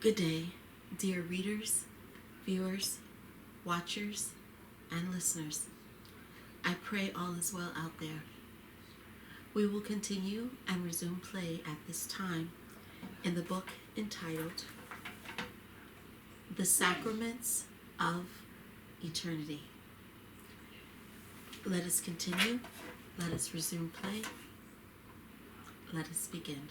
Good day, dear readers, viewers, watchers, and listeners. I pray all is well out there. We will continue and resume play at this time in the book entitled The Sacraments of Eternity. Let us continue. Let us resume play. Let us begin.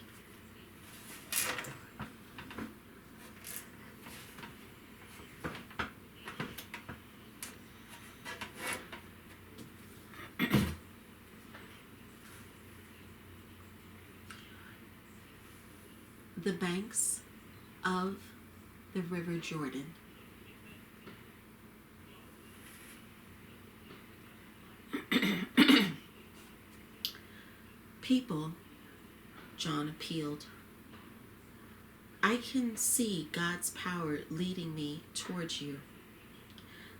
The banks of the River Jordan. People, John appealed, I can see God's power leading me towards you.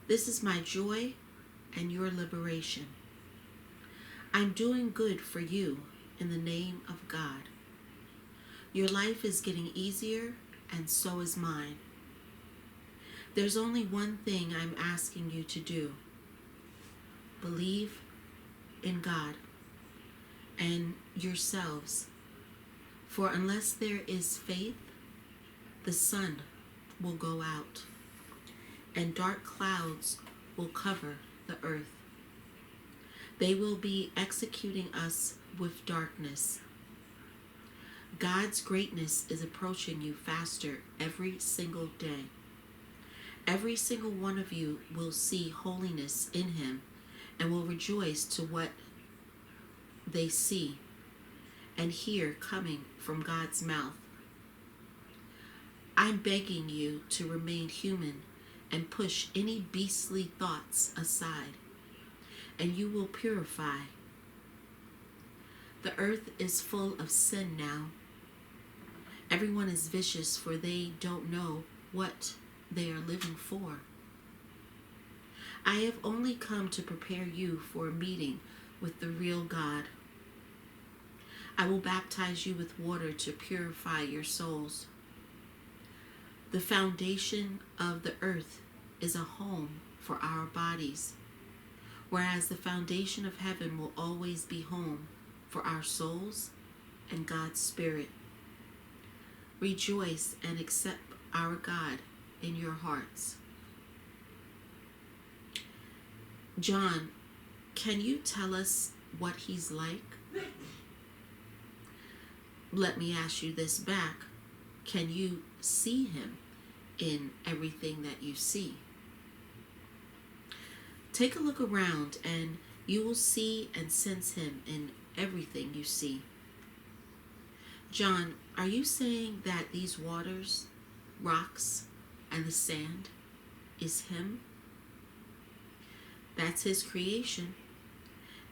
This is my joy and your liberation. I'm doing good for you in the name of God. Your life is getting easier, and so is mine. There's only one thing I'm asking you to do. Believe in God and yourselves. For unless there is faith, the sun will go out, and dark clouds will cover the earth. They will be executing us with darkness. God's greatness is approaching you faster every single day. Every single one of you will see holiness in Him and will rejoice to what they see and hear coming from God's mouth. I'm begging you to remain human and push any beastly thoughts aside, and you will purify. The earth is full of sin now. Everyone is vicious, for they don't know what they are living for. I have only come to prepare you for a meeting with the real God. I will baptize you with water to purify your souls. The foundation of the earth is a home for our bodies, whereas the foundation of heaven will always be home for our souls and God's Spirit. Rejoice and accept our God in your hearts. John, can you tell us what He's like? Let me ask you this back. Can you see Him in everything that you see? Take a look around and you will see and sense Him in everything you see. John, are you saying that these waters, rocks, and the sand is Him? That's His creation,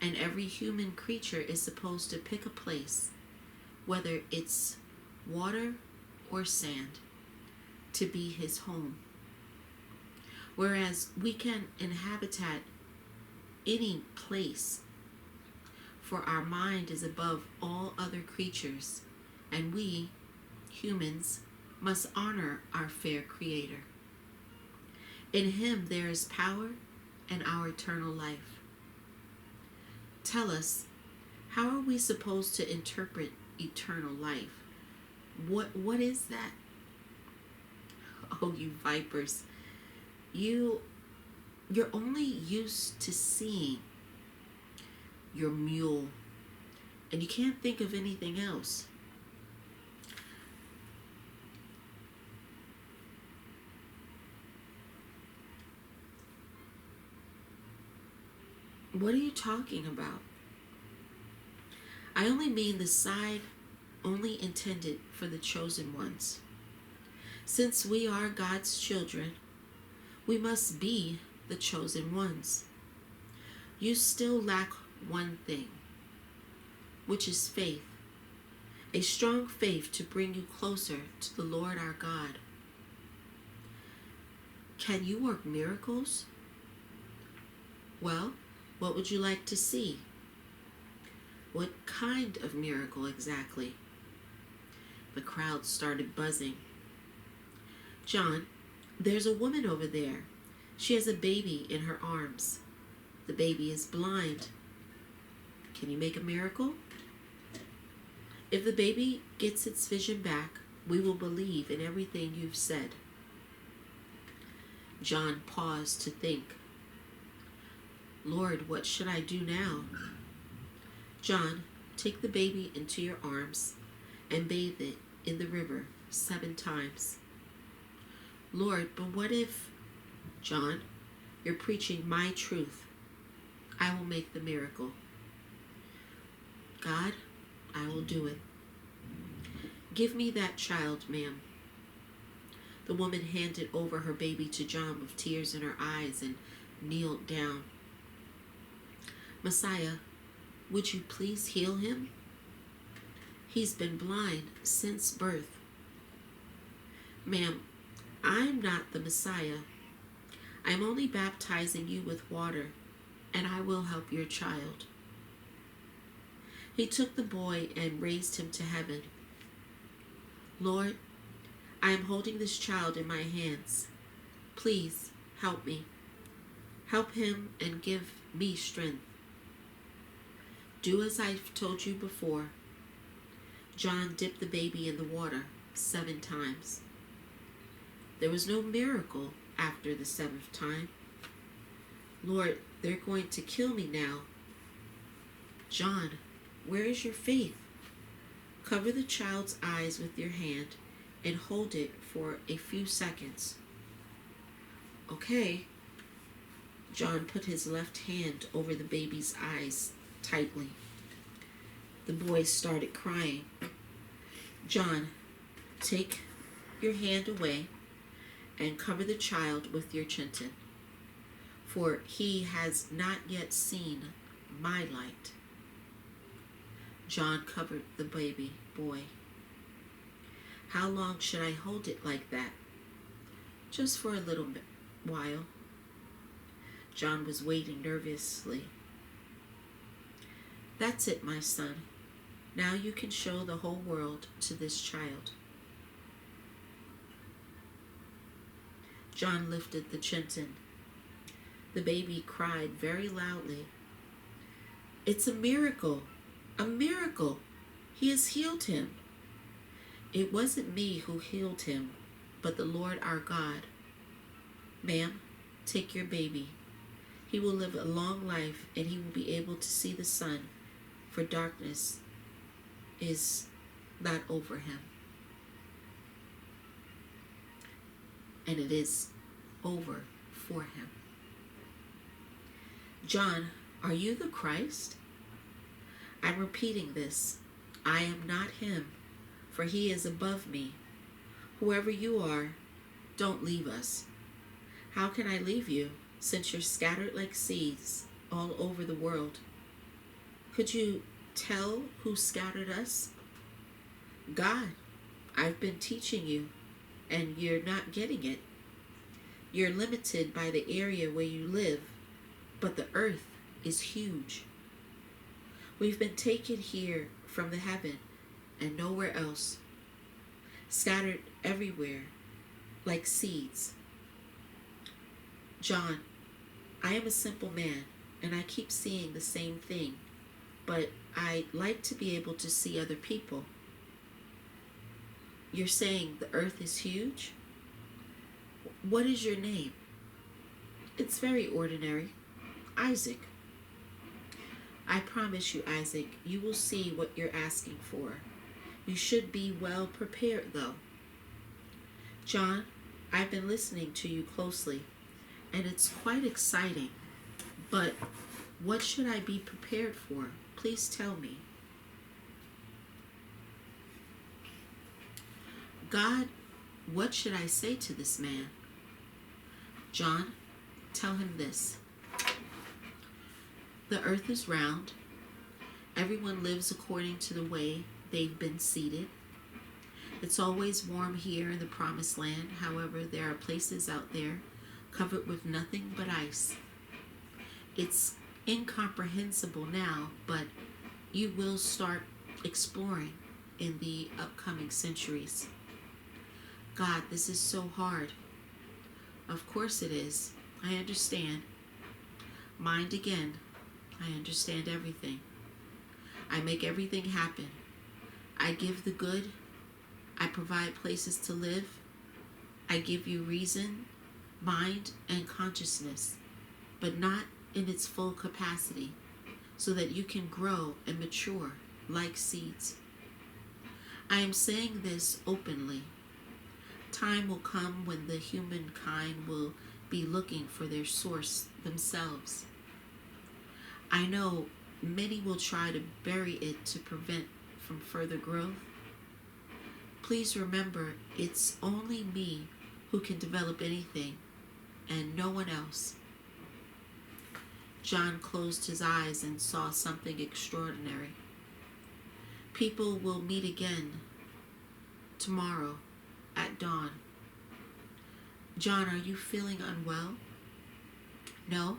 and every human creature is supposed to pick a place, whether it's water or sand, to be His home. Whereas we can inhabit any place, for our mind is above all other creatures, and we, humans, must honor our fair Creator. In Him there is power and our eternal life. Tell us, how are we supposed to interpret eternal life? What is that? Oh, you vipers. You're only used to seeing your mule, and you can't think of anything else. What are you talking about? I only mean the side only intended for the chosen ones. Since we are God's children, we must be the chosen ones. You still lack one thing, which is faith. A strong faith to bring you closer to the Lord our God. Can you work miracles? Well, what would you like to see? What kind of miracle exactly? The crowd started buzzing. John, there's a woman over there. She has a baby in her arms. The baby is blind. Can you make a miracle? If the baby gets its vision back, we will believe in everything you've said. John paused to think. Lord, what should I do now? John, take the baby into your arms and bathe it in the river 7 times. Lord, but what if... John, you're preaching my truth. I will make the miracle. God, I will do it. Give me that child, ma'am. The woman handed over her baby to John with tears in her eyes and kneeled down. Messiah, would you please heal him? He's been blind since birth. Ma'am, I'm not the Messiah. I'm only baptizing you with water, and I will help your child. He took the boy and raised him to heaven. Lord, I am holding this child in my hands. Please help me. Help him and give me strength. Do as I've told you before. John dipped the baby in the water 7 times. There was no miracle after the 7th time. Lord, they're going to kill me now. John, where is your faith? Cover the child's eyes with your hand and hold it for a few seconds. Okay. John put his left hand over the baby's eyes tightly. The boy started crying. John, take your hand away and cover the child with your chitin, for he has not yet seen my light. John covered the baby boy. How long should I hold it like that? Just for a little while. John was waiting nervously. That's it, my son. Now you can show the whole world to this child. John lifted the chitin. The baby cried very loudly. It's a miracle! A miracle! He has healed him. It wasn't me who healed him, but the Lord our God. Ma'am, take your baby. He will live a long life and he will be able to see the sun, for darkness is not over him. And it is over for him. John, are you the Christ? I'm repeating this. I am not him, for he is above me. Whoever you are, don't leave us. How can I leave you, since you're scattered like seeds all over the world? Could you tell who scattered us? God. I've been teaching you, and you're not getting it. You're limited by the area where you live, but the earth is huge. We've been taken here from the heaven and nowhere else, scattered everywhere like seeds. John, I am a simple man, and I keep seeing the same thing, but I like to be able to see other people. You're saying the earth is huge? What is your name? It's very ordinary. Isaac. I promise you, Isaac, you will see what you're asking for. You should be well prepared, though. John, I've been listening to you closely, and it's quite exciting. But what should I be prepared for? Please tell me. God, what should I say to this man? John, tell him this. The earth is round. Everyone lives according to the way they've been seated. It's always warm here in the promised land. However, there are places out there covered with nothing but ice. It's incomprehensible now, but you will start exploring in the upcoming centuries. God, this is so hard. Of course it is. I understand. Mind again. I understand everything. I make everything happen. I give the good. I provide places to live. I give you reason, mind, and consciousness, but not in its full capacity, so that you can grow and mature like seeds. I am saying this openly. Time will come when the humankind will be looking for their source themselves. I know many will try to bury it to prevent from further growth. Please remember, it's only me who can develop anything, and no one else. John closed his eyes and saw something extraordinary. People will meet again tomorrow at dawn. John, are you feeling unwell? No,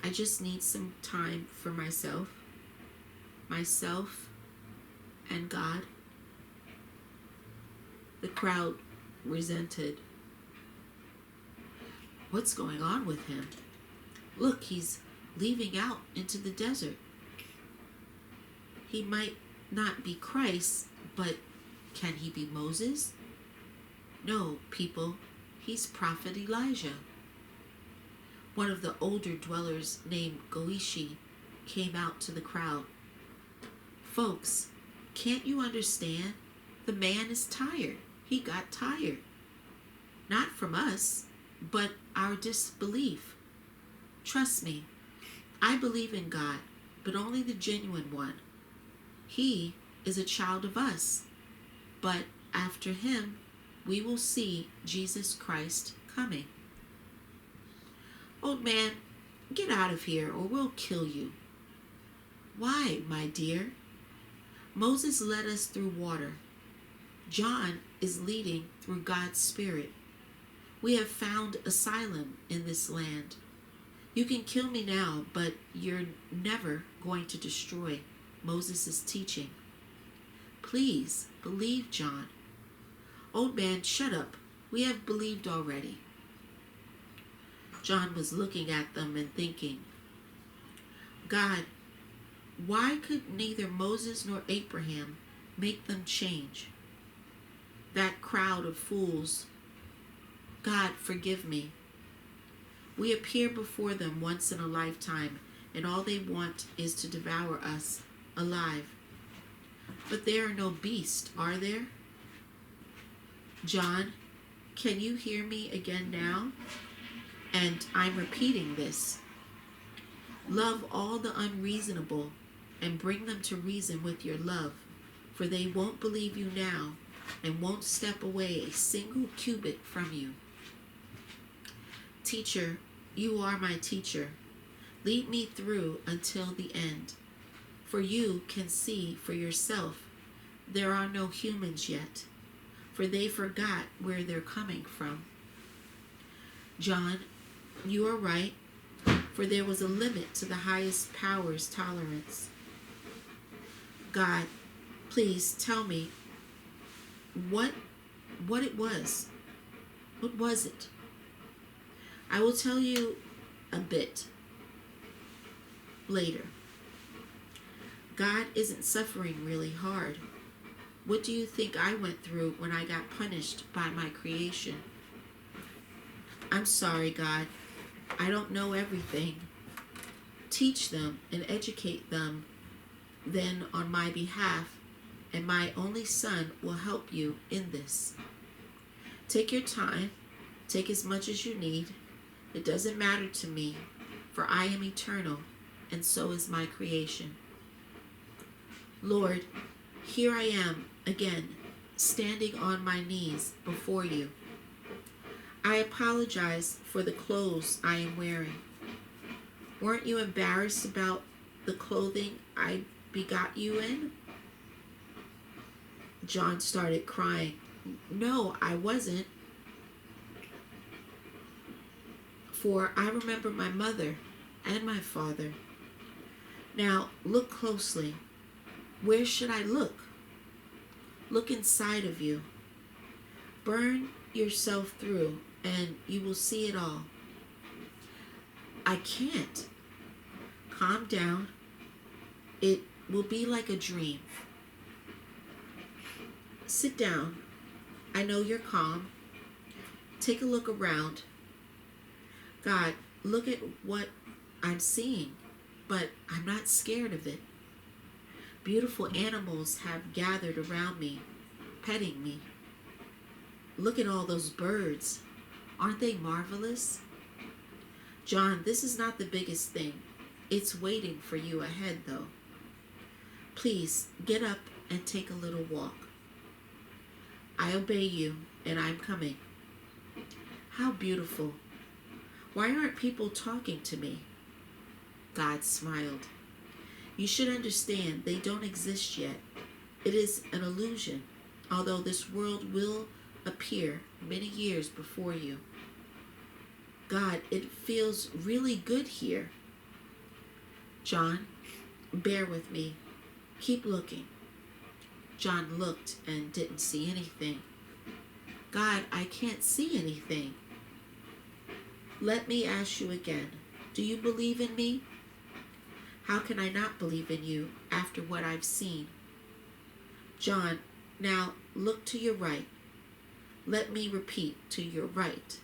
I just need some time for myself and God. The crowd resented. What's going on with him? Look, he's leaving out into the desert. He might not be Christ, but can he be Moses? No, people, he's Prophet Elijah. One of the older dwellers named Goishi came out to the crowd. Folks, can't you understand? The man is tired. He got tired. Not from us, but our disbelief. Trust me, I believe in God, but only the genuine one. He is a child of us, but after him, we will see Jesus Christ coming. Old man, get out of here or we'll kill you. Why, my dear? Moses led us through water. John is leading through God's Spirit. We have found asylum in this land. You can kill me now, but you're never going to destroy Moses' teaching. Please believe John. Old man, shut up. We have believed already. John was looking at them and thinking, God, why could neither Moses nor Abraham make them change? That crowd of fools. God, forgive me. We appear before them once in a lifetime, and all they want is to devour us alive. But there are no beasts, are there? John, can you hear me again now? And I'm repeating this. Love all the unreasonable and bring them to reason with your love, for they won't believe you now and won't step away a single cubit from you. Teacher, you are my teacher. Lead me through until the end, for you can see for yourself there are no humans yet, for they forgot where they're coming from. John, you are right, for there was a limit to the highest power's tolerance. God, please tell me what it was. What was it? I will tell you a bit later. God isn't suffering really hard. What do you think I went through when I got punished by my creation? I'm sorry, God. I don't know everything. Teach them and educate them then on my behalf, and my only son will help you in this. Take your time. Take as much as you need. It doesn't matter to me, for I am eternal, and so is my creation. Lord, here I am again, standing on my knees before you. I apologize for the clothes I am wearing. Weren't you embarrassed about the clothing I begot you in? John started crying. No, I wasn't. For I remember my mother and my father. Now, look closely. Where should I look? Look inside of you. Burn yourself through and you will see it all. I can't. Calm down. It will be like a dream. Sit down. I know you're calm. Take a look around. God, look at what I'm seeing, but I'm not scared of it. Beautiful animals have gathered around me, petting me. Look at all those birds. Aren't they marvelous? John, this is not the biggest thing. It's waiting for you ahead, though. Please, get up and take a little walk. I obey you, and I'm coming. How beautiful. Why aren't people talking to me? God smiled. You should understand they don't exist yet. It is an illusion, although this world will appear many years before you. God, it feels really good here. John, bear with me. Keep looking. John looked and didn't see anything. God, I can't see anything. Let me ask you again. Do you believe in me? How can I not believe in you after what I've seen? John, now look to your right. Let me repeat, to your right.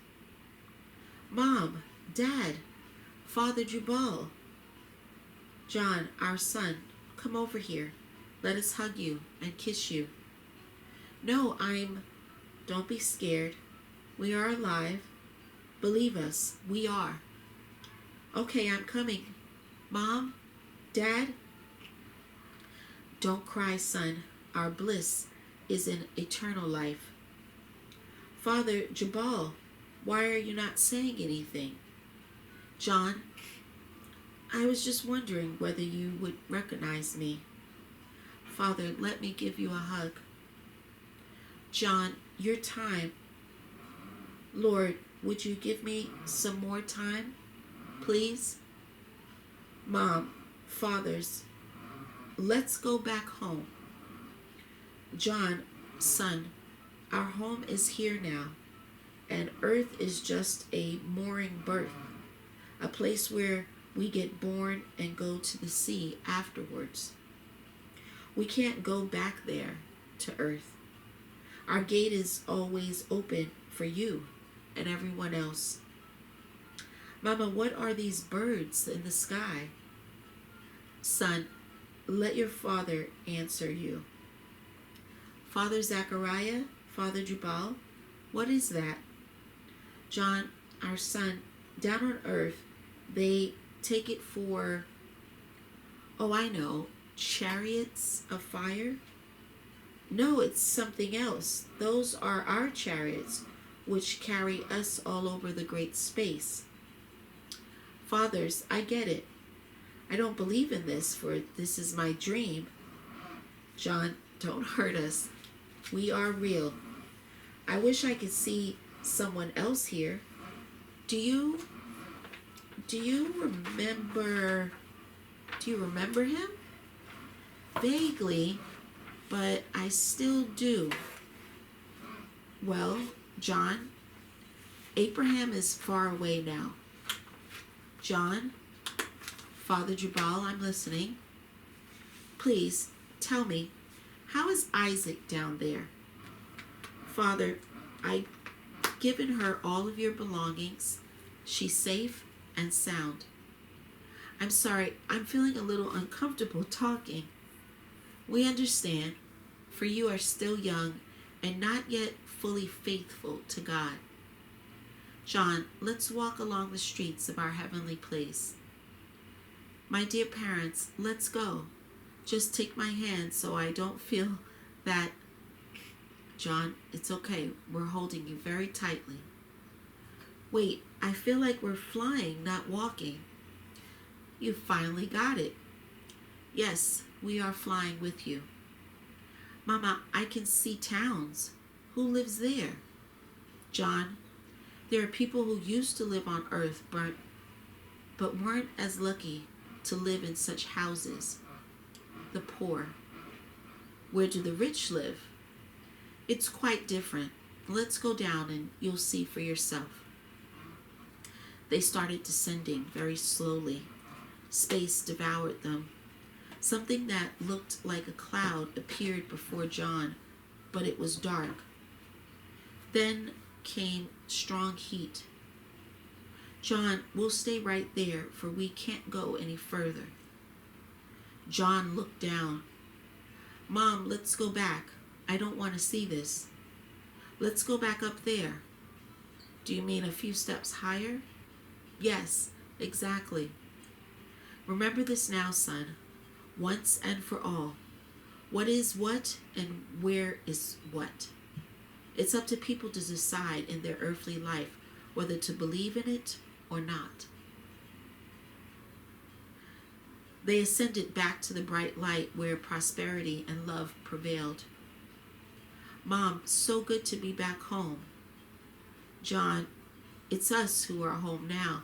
Mom, Dad, Father Jubal. John, our son, come over here. Let us hug you and kiss you. No, Don't be scared. We are alive. Believe us, we are. Okay, I'm coming. Mom, Dad? Don't cry, son. Our bliss is in eternal life. Father Jabal, why are you not saying anything? John, I was just wondering whether you would recognize me. Father, let me give you a hug. John, your time. Lord, would you give me some more time, please? Mom, fathers, let's go back home. John, son, our home is here now, and earth is just a mooring berth, a place where we get born and go to the sea afterwards. We can't go back there to earth. Our gate is always open for you and everyone else. Mama, what are these birds in the sky? Son, let your father answer you. Father Zachariah, Father Jubal, what is that? John, our son, down on earth, they take it for, I know, chariots of fire? No, it's something else. Those are our chariots, which carry us all over the great space. Fathers, I get it. I don't believe in this, for this is my dream. John, don't hurt us. We are real. I wish I could see someone else here. Do you remember him? Vaguely, but I still do. Well, John, Abraham is far away now. John, Father Jubal, I'm listening. Please, tell me, how is Isaac down there? Father, I've given her all of your belongings. She's safe and sound. I'm sorry, I'm feeling a little uncomfortable talking. We understand, for you are still young and not yet fully faithful to God. John, let's walk along the streets of our heavenly place. My dear parents, let's go. Just take my hand so I don't feel that. John, it's okay. We're holding you very tightly. Wait, I feel like we're flying, not walking. You finally got it. Yes, we are flying with you. Mama, I can see towns. Who lives there? John, there are people who used to live on earth but weren't as lucky to live in such houses. The poor. Where do the rich live? It's quite different. Let's go down and you'll see for yourself. They started descending very slowly. Space devoured them. Something that looked like a cloud appeared before John, but it was dark. Then came strong heat. John, we'll stay right there, for we can't go any further. John looked down. Mom, let's go back. I don't want to see this. Let's go back up there. Do you mean a few steps higher? Yes, exactly. Remember this now, son, once and for all. What is what and where is what? It's up to people to decide in their earthly life whether to believe in it or not. They ascended back to the bright light where prosperity and love prevailed. Mom, so good to be back home. John, it's us who are home now.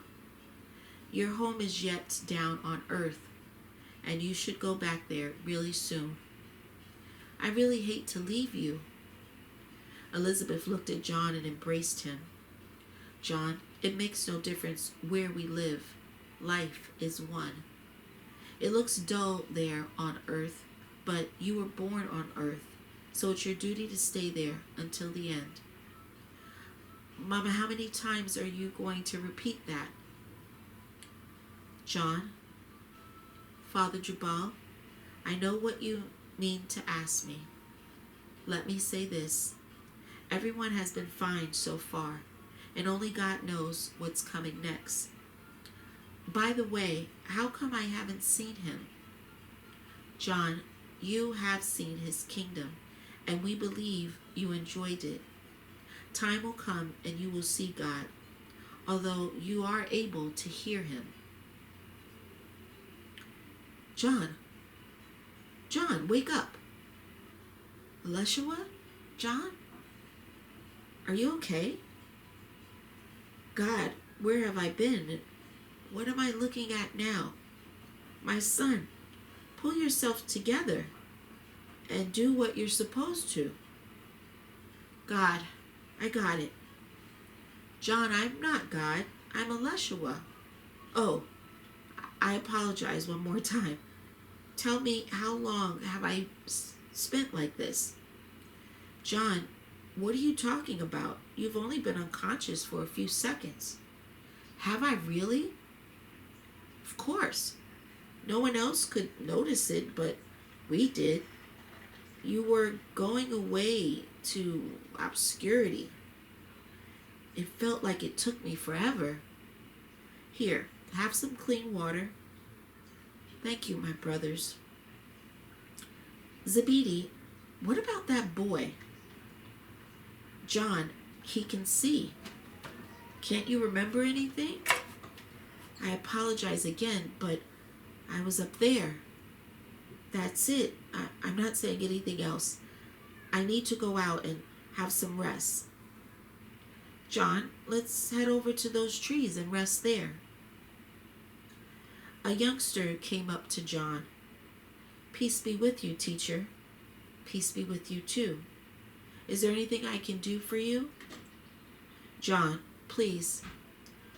Your home is yet down on earth, and you should go back there really soon. I really hate to leave you. Elizabeth looked at John and embraced him. John, it makes no difference where we live. Life is one. It looks dull there on earth, but you were born on earth, so it's your duty to stay there until the end. Mama, how many times are you going to repeat that? John, Father Jubal, I know what you mean to ask me. Let me say this. Everyone has been fine so far, and only God knows what's coming next. By the way, how come I haven't seen him? John, you have seen his kingdom, and we believe you enjoyed it. Time will come and you will see God, although you are able to hear him. John, wake up. Elishua? John? Are you okay? God, where have I been? What am I looking at now? My son, pull yourself together and do what you're supposed to. God, I got it. John, I'm not God. I'm Elishua. Oh, I apologize one more time. Tell me, how long have I spent like this? John, what are you talking about? You've only been unconscious for a few seconds. Have I really? Of course. No one else could notice it, but we did. You were going away to obscurity. It felt like it took me forever. Here, have some clean water. Thank you, my brothers. Zebedee, what about that boy? John, he can see. Can't you remember anything? I apologize again, but I was up there. That's it. I'm not saying anything else. I need to go out and have some rest. John, let's head over to those trees and rest there. A youngster came up to John. Peace be with you, teacher. Peace be with you too. Is there anything I can do for you? John, please,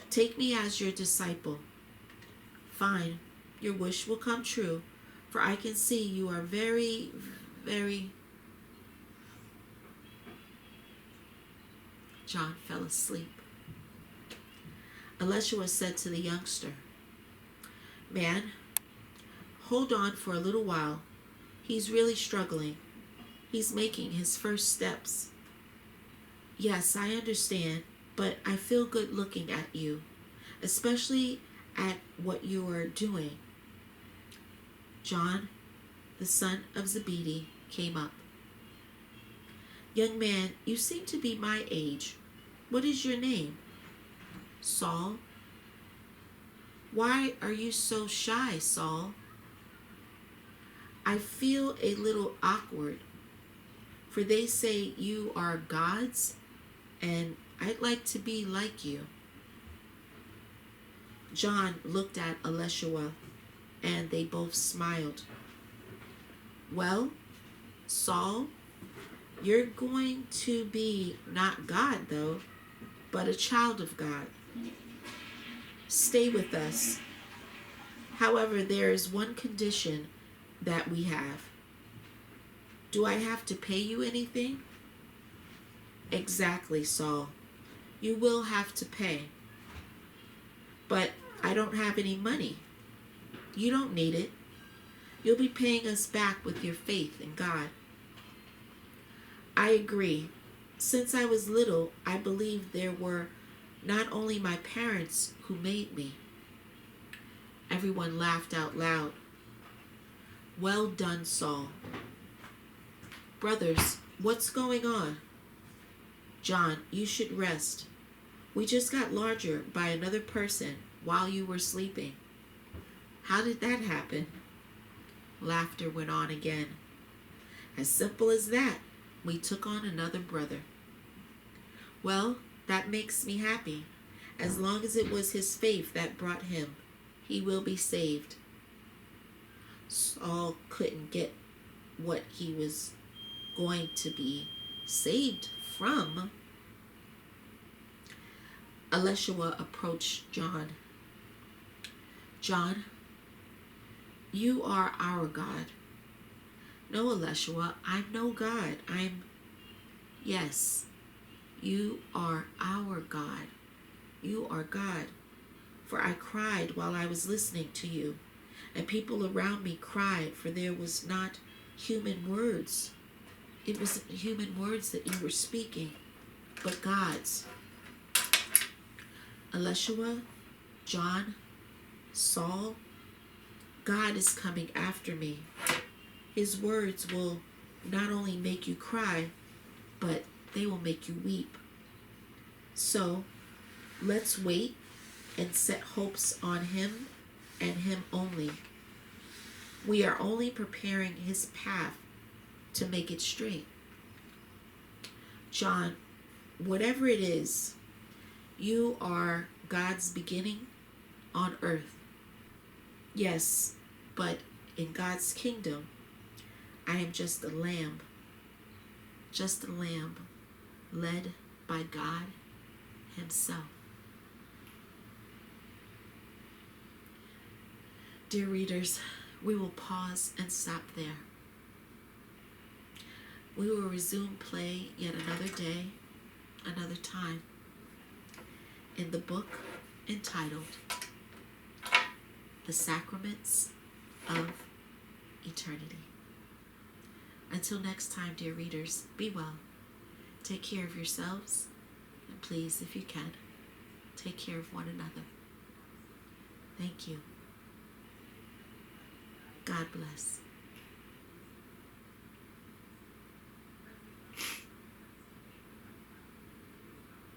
take me as your disciple. Fine, your wish will come true, for I can see you are very, very... John fell asleep. Elishua said to the youngster, Man, hold on for a little while. He's really struggling. He's making his first steps. Yes, I understand, but I feel good looking at you, especially at what you are doing. John, the son of Zebedee, came up. Young man, you seem to be my age. What is your name? Saul. Why are you so shy, Saul? I feel a little awkward, for they say you are gods, and I'd like to be like you. John looked at Elishua, and they both smiled. Well, Saul, You're going to be not God, though, but a child of God. Stay with us. However, there is one condition that we have. Do I have to pay you anything? Exactly, Saul. You will have to pay. But I don't have any money. You don't need it. You'll be paying us back with your faith in God. I agree. Since I was little, I believed there were not only my parents who made me. Everyone laughed out loud. Well done, Saul. Brothers, what's going on? John, you should rest. We just got larger by another person while you were sleeping. How did that happen? Laughter went on again. As simple as that, we took on another brother. Well, that makes me happy. As long as it was his faith that brought him, he will be saved. Saul couldn't get what he was going to be saved from. Elishua approached John. John, you are our God. No, Elishua, I'm no God. Yes, you are our God. You are God. For I cried while I was listening to you, and people around me cried, for there was not human words. It wasn't human words that you were speaking, but God's. Elishua, John, Saul, God is coming after me. His words will not only make you cry, but they will make you weep. So, let's wait and set hopes on him and him only. We are only preparing his path to make it straight. John, whatever it is, you are God's beginning on earth. Yes, but in God's kingdom, I am just a lamb led by God himself. Dear readers, we will pause and stop there. We will resume play yet another day, another time, in the book entitled The Sacraments of Eternity. Until next time, dear readers, be well. Take care of yourselves, and please, if you can, take care of one another. Thank you. God bless.